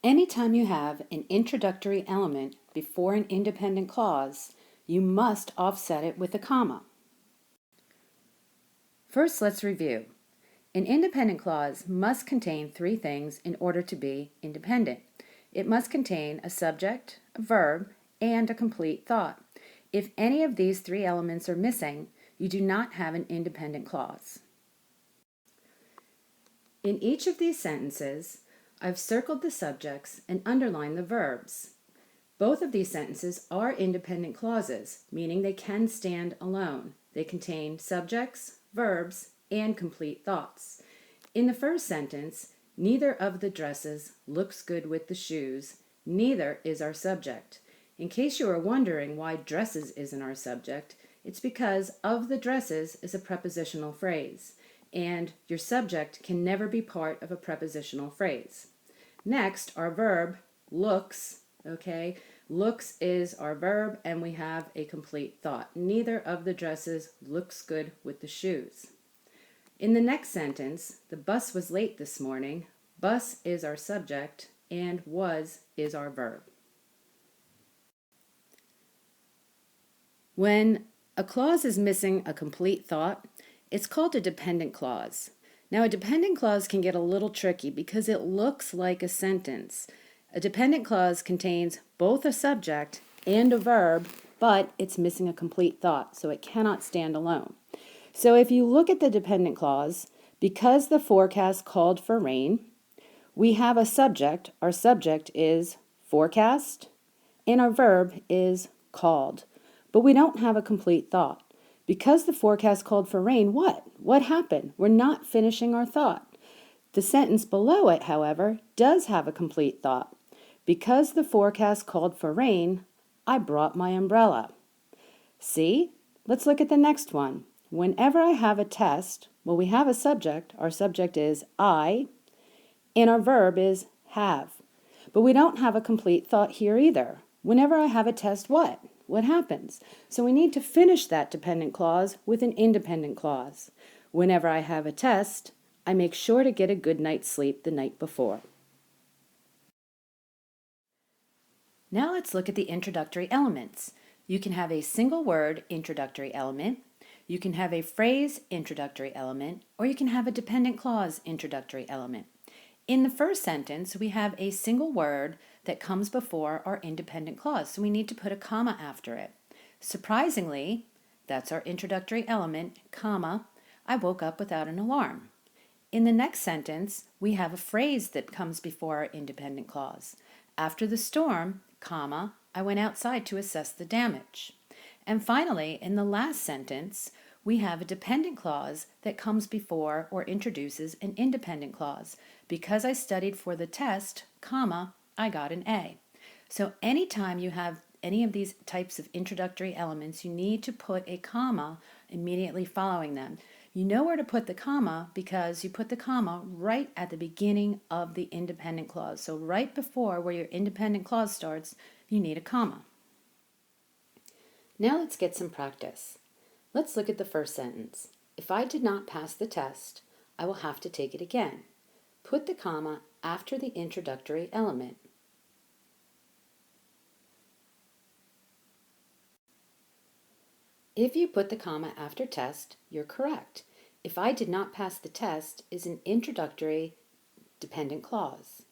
Anytime you have an introductory element before an independent clause, you must offset it with a comma. First, let's review. An independent clause must contain three things in order to be independent. It must contain a subject, a verb, and a complete thought. If any of these three elements are missing, you do not have an independent clause. In each of these sentences, I've circled the subjects and underlined the verbs. Both of these sentences are independent clauses, meaning they can stand alone. They contain subjects, verbs, and complete thoughts. In the first sentence, neither of the dresses looks good with the shoes. Neither is our subject. In case you are wondering why dresses isn't our subject, it's because of the dresses is a prepositional phrase, and your subject can never be part of a prepositional phrase. Next, our verb looks, okay? Looks is our verb, and we have a complete thought. Neither of the dresses looks good with the shoes. In the next sentence, the bus was late this morning. Bus is our subject, and was is our verb. When a clause is missing a complete thought, it's called a dependent clause. Now, a dependent clause can get a little tricky because it looks like a sentence. A dependent clause contains both a subject and a verb, but it's missing a complete thought, so it cannot stand alone. So if you look at the dependent clause, because the forecast called for rain, we have a subject. Our subject is forecast, and our verb is called. But we don't have a complete thought. Because the forecast called for rain, what? What happened? We're not finishing our thought. The sentence below it, however, does have a complete thought. Because the forecast called for rain, I brought my umbrella. See? Let's look at the next one. Whenever I have a test, well, we have a subject. Our subject is I, and our verb is have. But we don't have a complete thought here either. Whenever I have a test, what? What happens? So we need to finish that dependent clause with an independent clause. Whenever I have a test, I make sure to get a good night's sleep the night before. Now let's look at the introductory elements. You can have a single word introductory element, you can have a phrase introductory element, or you can have a dependent clause introductory element. In the first sentence, we have a single word that comes before our independent clause, so we need to put a comma after it. Surprisingly, that's our introductory element, comma, I woke up without an alarm. In the next sentence, we have a phrase that comes before our independent clause. After the storm, comma, I went outside to assess the damage. And finally, in the last sentence, we have a dependent clause that comes before or introduces an independent clause. Because I studied for the test, comma, I got an A. So anytime you have any of these types of introductory elements, you need to put a comma immediately following them. You know where to put the comma because you put the comma right at the beginning of the independent clause. So right before where your independent clause starts, you need a comma. Now let's get some practice. Let's look at the first sentence. If I did not pass the test, I will have to take it again. Put the comma after the introductory element. If you put the comma after test, you're correct. If I did not pass the test is an introductory dependent clause.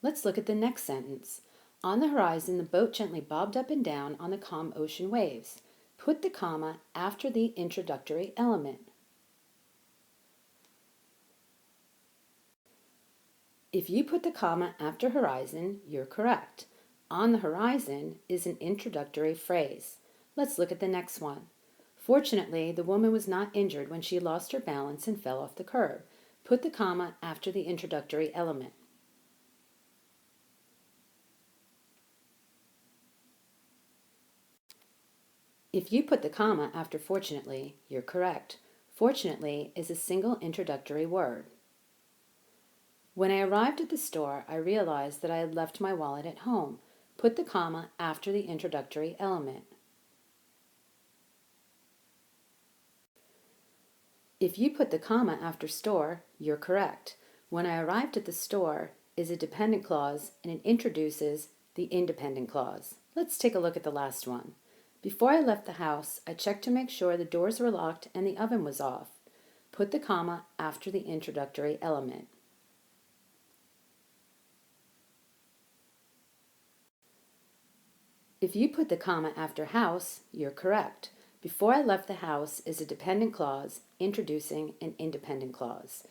Let's look at the next sentence. On the horizon, the boat gently bobbed up and down on the calm ocean waves. Put the comma after the introductory element. If you put the comma after horizon, you're correct. On the horizon is an introductory phrase. Let's look at the next one. Fortunately, the woman was not injured when she lost her balance and fell off the curb. Put the comma after the introductory element. If you put the comma after fortunately, you're correct. Fortunately is a single introductory word. When I arrived at the store, I realized that I had left my wallet at home. Put the comma after the introductory element. If you put the comma after store, you're correct. When I arrived at the store is a dependent clause and it introduces the independent clause. Let's take a look at the last one. Before I left the house, I checked to make sure the doors were locked and the oven was off. Put the comma after the introductory element. If you put the comma after house, you're correct. Before I left the house is a dependent clause introducing an independent clause.